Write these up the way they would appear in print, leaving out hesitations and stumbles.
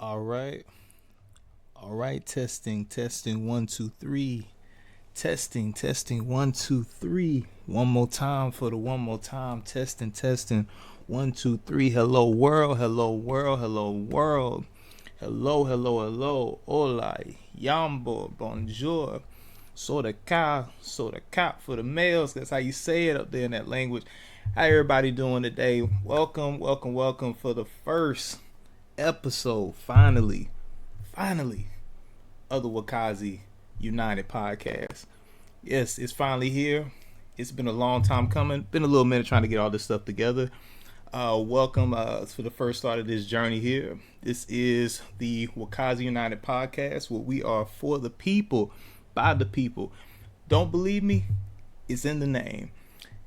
All right. All right. Testing. 1, 2, 3. Testing. 1, 2, 3. One more time for the one more time. Testing. 1, 2, 3. Hello, world. Hello, world. Hello, world. Hello. Hola. Yambo. Bonjour. Soda ka for the males. That's how you say it up there in that language. How everybody doing today? Welcome for the first episode, finally, of the Wakazi United podcast. Yes, it's finally here. It's been a long time coming. Been a little minute trying to get all this stuff together. Welcome for the first start of this journey here. This is the Wakazi United podcast, where we are for the people, by the people. Don't believe me? It's in the name.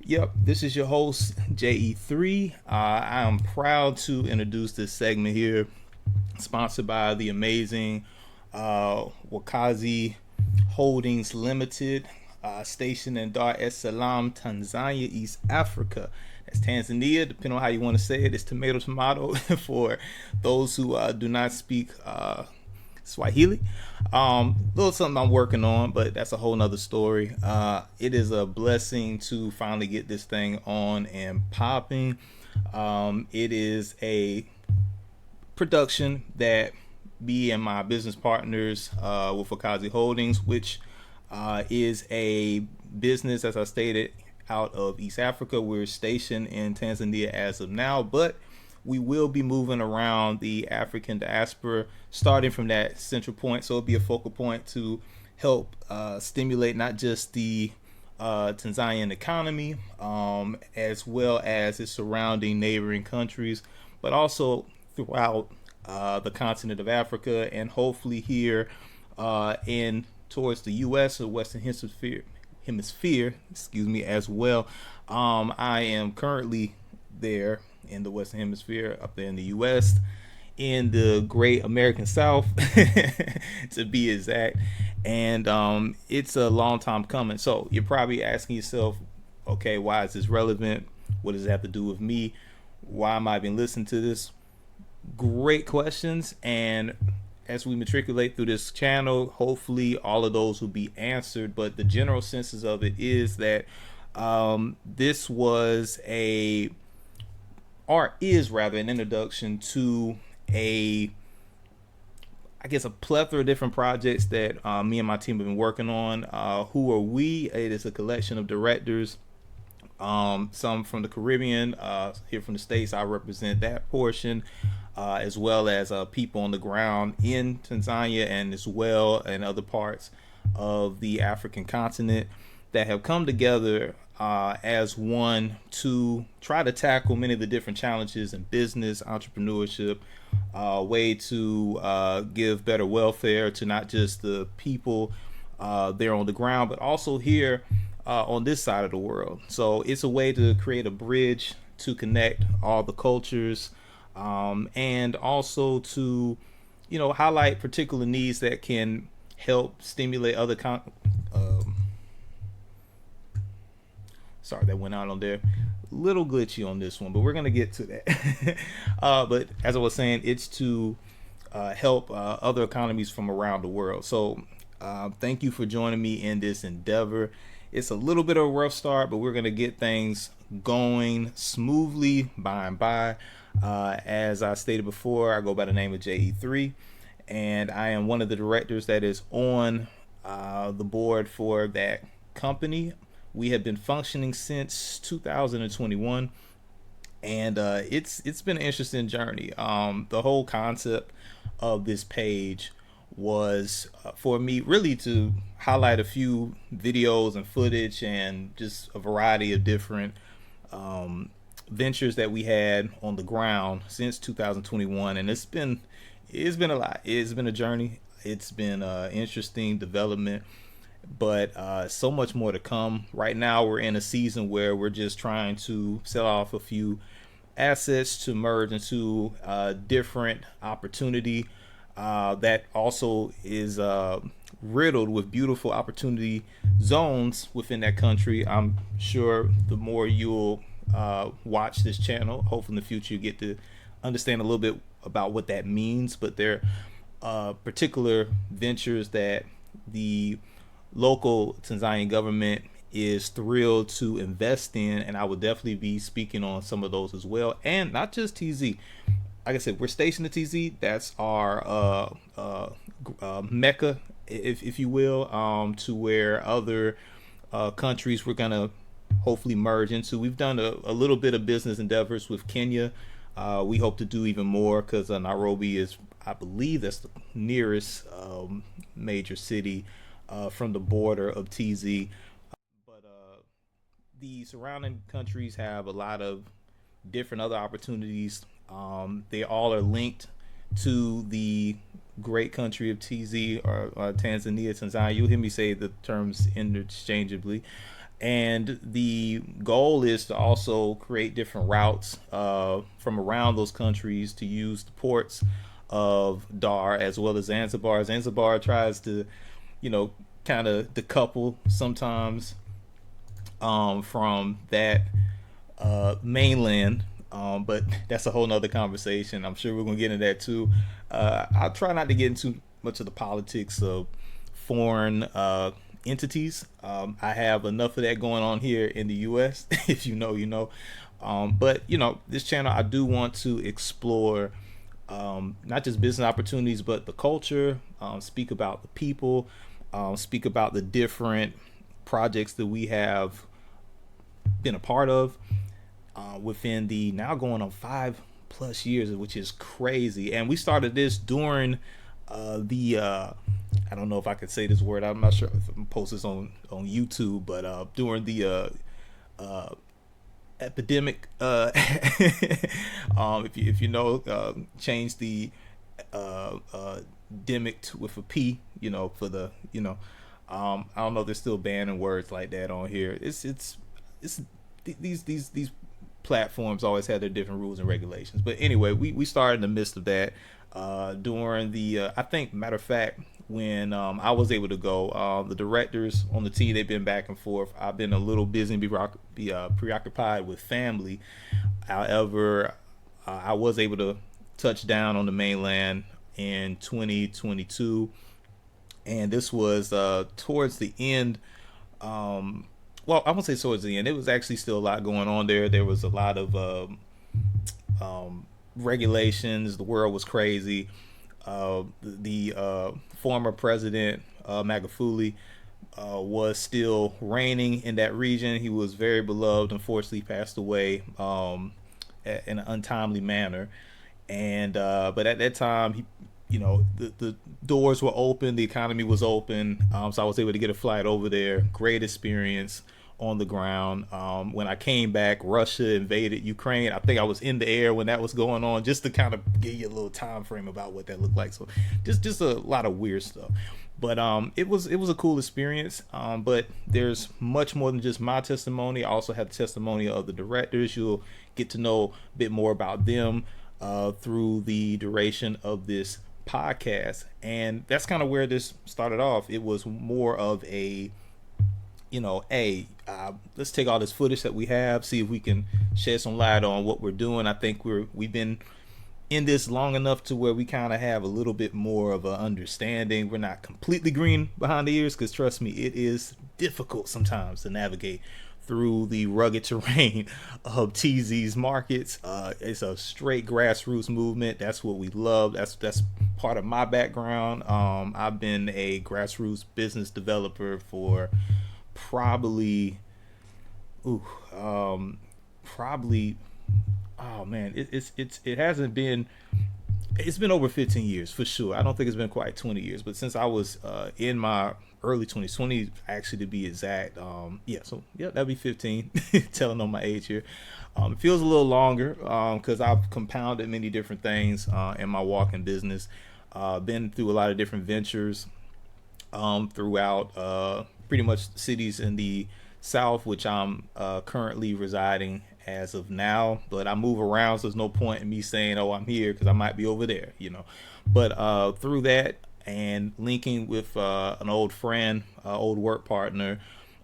Yep, this is your host, JE3. I am proud to introduce this segment here, sponsored by the amazing Wakazi Holdings Limited, stationed in Dar es Salaam, Tanzania, East Africa. That's Tanzania, depending on how you want to say it. It's tomato for those who do not speak Swahili. Little something I'm working on, but that's a whole nother story. It is a blessing to finally get this thing on and popping. It is a production that me and my business partners with Wakazi Holdings, which is a business, as I stated, out of East Africa. We're stationed in Tanzania as of now, but we will be moving around the African diaspora, starting from that central point. So it'll be a focal point to help stimulate not just the Tanzanian economy, as well as its surrounding neighboring countries, but also throughout the continent of Africa, and hopefully here in towards the U.S. or Western Hemisphere, as well. I am currently there in the Western Hemisphere, up there in the U.S., in the great American South, to be exact. And it's a long time coming. So you're probably asking yourself, okay, why is this relevant? What does it have to do with me? Why am I even listening to this? Great questions. And as we matriculate through this channel, hopefully all of those will be answered. But the general senses of it is that this was is rather an introduction to a plethora of different projects that me and my team have been working on. Who are we? It is a collection of directors, some from the Caribbean, here from the States. I represent that portion, as well as people on the ground in Tanzania and as well in other parts of the African continent that have come together as one to try to tackle many of the different challenges in business, entrepreneurship, way to give better welfare to not just the people there on the ground, but also here on this side of the world. So it's a way to create a bridge to connect all the cultures, and also to, highlight particular needs that can help stimulate other sorry, that went out on there. Little glitchy on this one, but we're gonna get to that. But as I was saying, it's to help other economies from around the world. So thank you for joining me in this endeavor. It's a little bit of a rough start, but we're gonna get things going smoothly by and by. As I stated before, I go by the name of JE3, and I am one of the directors that is on the board for that company. We have been functioning since 2021, and it's been an interesting journey. The whole concept of this page was for me really to highlight a few videos and footage and just a variety of different ventures that we had on the ground since 2021, and it's been a lot. It's been a journey. It's been interesting development, but so much more to come. Right now we're in a season where we're just trying to sell off a few assets to merge into a different opportunity that also is riddled with beautiful opportunity zones within that country. I'm sure the more you'll watch this channel, hopefully in the future you get to understand a little bit about what that means, but there are particular ventures that the local Tanzanian government is thrilled to invest in, and I would definitely be speaking on some of those as well. And not just TZ. Like I said, we're stationed at TZ. That's our mecca, if you will, to where other countries we're gonna hopefully merge into. We've done a little bit of business endeavors with Kenya. We hope to do even more because Nairobi is, I believe, that's the nearest major city from the border of TZ. But the surrounding countries have a lot of different other opportunities. They all are linked to the great country of TZ or Tanzania, Tanzania. You'll hear me say the terms interchangeably. And the goal is to also create different routes from around those countries to use the ports of Dar as well as Zanzibar. Zanzibar tries to, you know, kind of decouple sometimes from that mainland. But that's a whole nother conversation. I'm sure we're gonna get into that too. I'll try not to get into much of the politics of foreign entities. I have enough of that going on here in the U.S. If you know, you know. But you know, this channel I do want to explore not just business opportunities, but the culture. Speak about the people. Speak about the different projects that we have been a part of within the now going on 5+ years, which is crazy. And we started this during the I don't know if I could say this word. I'm not sure if I'm post this on YouTube, but during the epidemic, if you know, change the demic with a P, you know, for the, you know, I don't know if they're still banning words like that on here. It's these platforms always have their different rules and regulations. But anyway, we started in the midst of that during the I think, matter of fact, when I was able to go, the directors on the team, they've been back and forth. I've been a little busy and be preoccupied with family. However, I was able to touch down on the mainland in 2022, and this was towards the end. Well, I won't say towards the end. It was actually still a lot going on there. There was a lot of regulations. The world was crazy. The former president Magufuli was still reigning in that region. He was very beloved. Unfortunately, passed away in an untimely manner. And but at that time, he, you know, the doors were open, the economy was open, so I was able to get a flight over there. Great experience on the ground. When I came back, Russia invaded Ukraine. I think I was in the air when that was going on, just to kind of give you a little time frame about what that looked like. So just a lot of weird stuff. But it was a cool experience. But there's much more than just my testimony. I also have the testimony of the directors. You'll get to know a bit more about them through the duration of this podcast. And that's kind of where this started off. It was more of a, you know, hey, let's take all this footage that we have, see if we can shed some light on what we're doing. I think we've been in this long enough to where we kind of have a little bit more of an understanding. We're not completely green behind the ears, because trust me, it is difficult sometimes to navigate through the rugged terrain of TZ's markets. It's a straight grassroots movement. That's what we love. That's part of my background. I've been a grassroots business developer for probably, probably, oh man, it hasn't been. It's been over 15 years for sure. I don't think it's been quite 20 years, but since I was in my early 20s, 20 actually to be exact. Yeah, so yeah, that'd be 15. Telling on my age here. It feels a little longer because I've compounded many different things in my walk in business. Been through a lot of different ventures throughout pretty much cities in the South, which I'm currently residing as of now. But I move around, so there's no point in me saying, "Oh, I'm here," because I might be over there, you know. But through that and linking with an old friend, old work partner,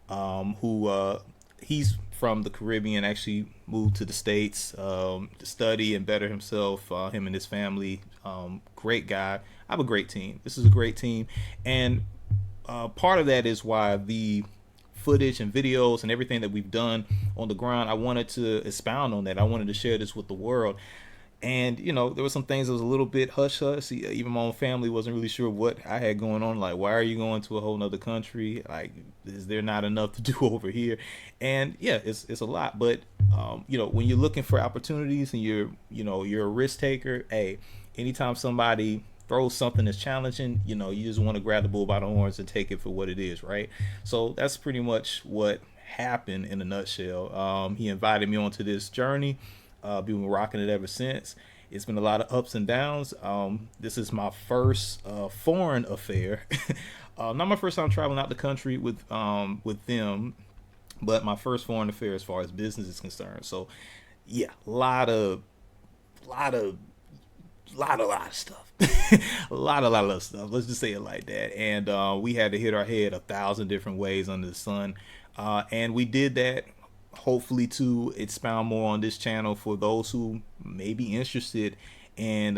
who he's from the Caribbean actually moved to the States to study and better himself. Him and his family. Great guy. I have a great team. This is a great team, and part of that is why the footage and videos and everything that we've done on the ground, I wanted to expound on that. I wanted to share this with the world. And there were some things that was a little bit hush hush. Even my own family wasn't really sure what I had going on. Like, why are you going to a whole nother country? Like, is there not enough to do over here? And yeah, it's a lot. But when you're looking for opportunities and you're a risk taker, hey, anytime somebody throws something that's challenging, you just want to grab the bull by the horns and take it for what it is, right? So that's pretty much what happened in a nutshell. He invited me onto this journey. Been rocking it ever since. It's been a lot of ups and downs. This is my first foreign affair. Not my first time traveling out the country with them, but my first foreign affair as far as business is concerned. So, yeah, lot of stuff. a lot of stuff. Let's just say it like that. And we had to hit our head 1,000 different ways under the sun, and we did that hopefully to expound more on this channel for those who may be interested in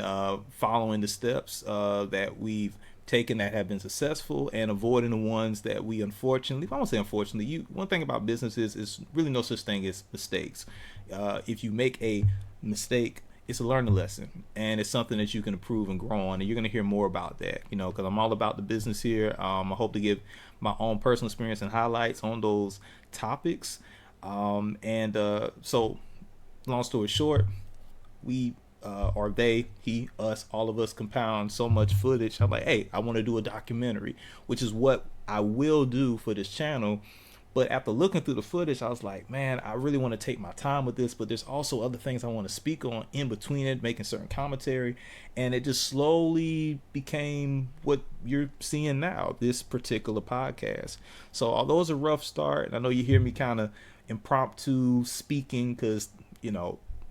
following the steps that we've taken that have been successful and avoiding the ones that we unfortunately, if I won't say unfortunately, one thing about business is really no such thing as mistakes. If you make a mistake, it's a learning lesson, and it's something that you can improve and grow on, and you're going to hear more about that, because I'm all about the business here. I hope to give my own personal experience and highlights on those topics. So long story short, we or they, he, us, all of us compound so much footage. I'm like, hey, I want to do a documentary, which is what I will do for this channel. But after looking through the footage, I was like, man, I really want to take my time with this, but there's also other things I want to speak on in between it, making certain commentary. And it just slowly became what you're seeing now, this particular podcast. So although it's a rough start, and I know you hear me kind of impromptu speaking because,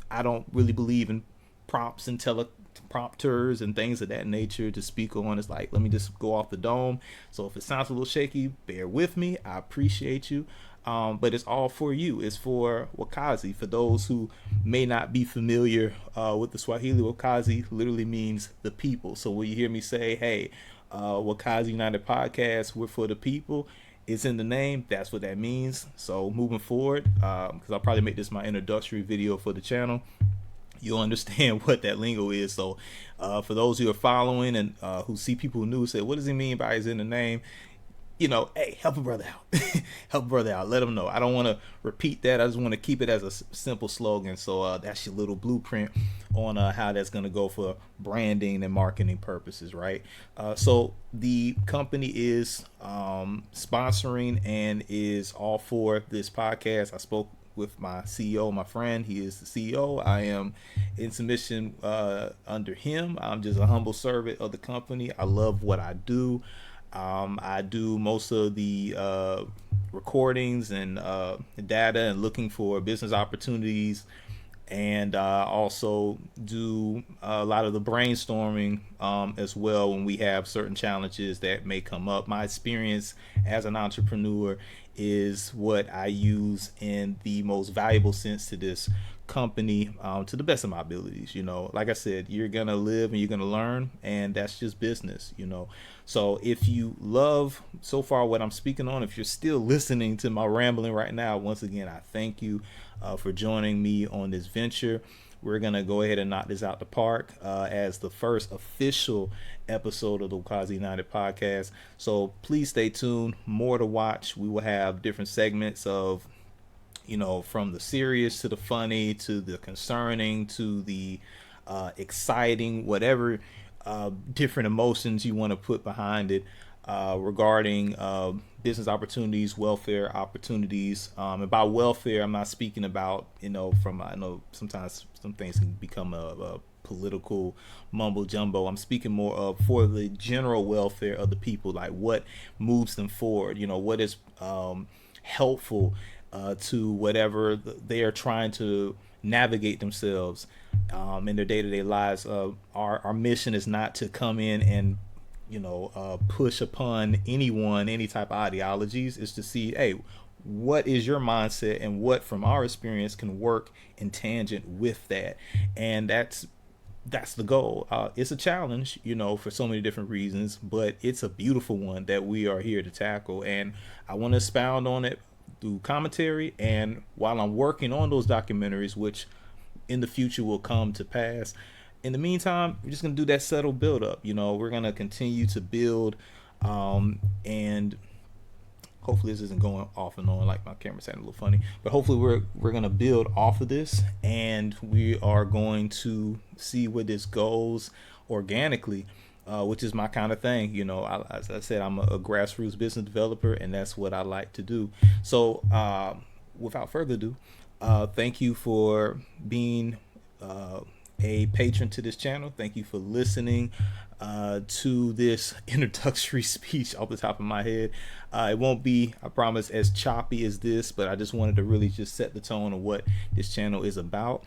I don't really believe in prompts and teleprompters and things of that nature to speak on. It's like, let me just go off the dome. So if it sounds a little shaky, bear with me. I appreciate you. But it's all for you. It's for Wakazi. For those who may not be familiar with the Swahili, Wakazi literally means the people. So when you hear me say, hey, Wakazi United Podcast, we're for the people, it's in the name. That's what that means. So moving forward, because I'll probably make this my introductory video for the channel, you'll understand what that lingo is. So for those who are following and who see people new say, what does he mean by it's in the name? Hey, help a brother out. Help a brother out. Let them know. I don't want to repeat that. I just want to keep it as a simple slogan. So that's your little blueprint on how that's going to go for branding and marketing purposes, right? So the company is sponsoring and is all for this podcast. I spoke with my CEO, my friend. He is the CEO. I am in submission under him. I'm just a humble servant of the company. I love what I do. I do most of the recordings and data and looking for business opportunities, and also do a lot of the brainstorming as well when we have certain challenges that may come up. My experience as an entrepreneur is what I use in the most valuable sense to this company, to the best of my abilities. Like I said, you're gonna live and you're gonna learn, and that's just business. So if you love so far what I'm speaking on, if you're still listening to my rambling right now, once again, I thank you for joining me on this venture. We're gonna go ahead and knock this out the park as the first official episode of the Wakazi United Podcast. So please stay tuned. More to watch. We will have different segments of, from the serious to the funny to the concerning to the exciting, whatever different emotions you want to put behind it regarding business opportunities, welfare opportunities. And by welfare, I'm not speaking about, I know sometimes some things can become a political mumbo jumbo. I'm speaking more of for the general welfare of the people, like what moves them forward, what is helpful to whatever they are trying to navigate themselves in their day-to-day lives. Our mission is not to come in and push upon anyone any type of ideologies. Is to see, hey, what is your mindset and what from our experience can work in tangent with that. And that's the goal. It's a challenge, for so many different reasons, but it's a beautiful one that we are here to tackle. And I want to expound on it through commentary. And while I'm working on those documentaries, which in the future will come to pass, in the meantime, we're just going to do that subtle build up. We're going to continue to build, and hopefully this isn't going off and on like my camera's sounding a little funny, but hopefully we're gonna build off of this, and we are going to see where this goes organically, which is my kind of thing. As I said, I'm a grassroots business developer, and that's what I like to do. So without further ado, thank you for being a patron to this channel. Thank you for listening to this introductory speech off the top of my head. It won't be, I promise, as choppy as this, but I just wanted to really just set the tone of what this channel is about.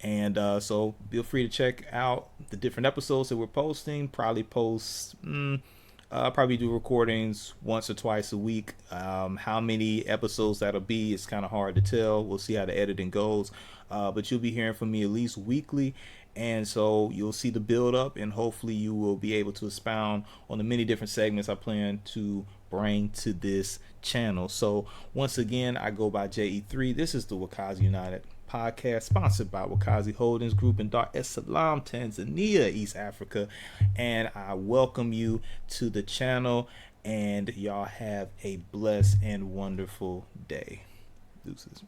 And so feel free to check out the different episodes that we're posting. Probably probably do recordings once or twice a week. How many episodes that'll be, it's kind of hard to tell. We'll see how the editing goes. But you'll be hearing from me at least weekly. And so you'll see the build up, and hopefully you will be able to expound on the many different segments I plan to bring to this channel. So once again, I go by JE3. This is the Wakazi United podcast, sponsored by Wakazi Holdings Group in Dar es Salaam, Tanzania, East Africa. And I welcome you to the channel, and y'all have a blessed and wonderful day. Deuces.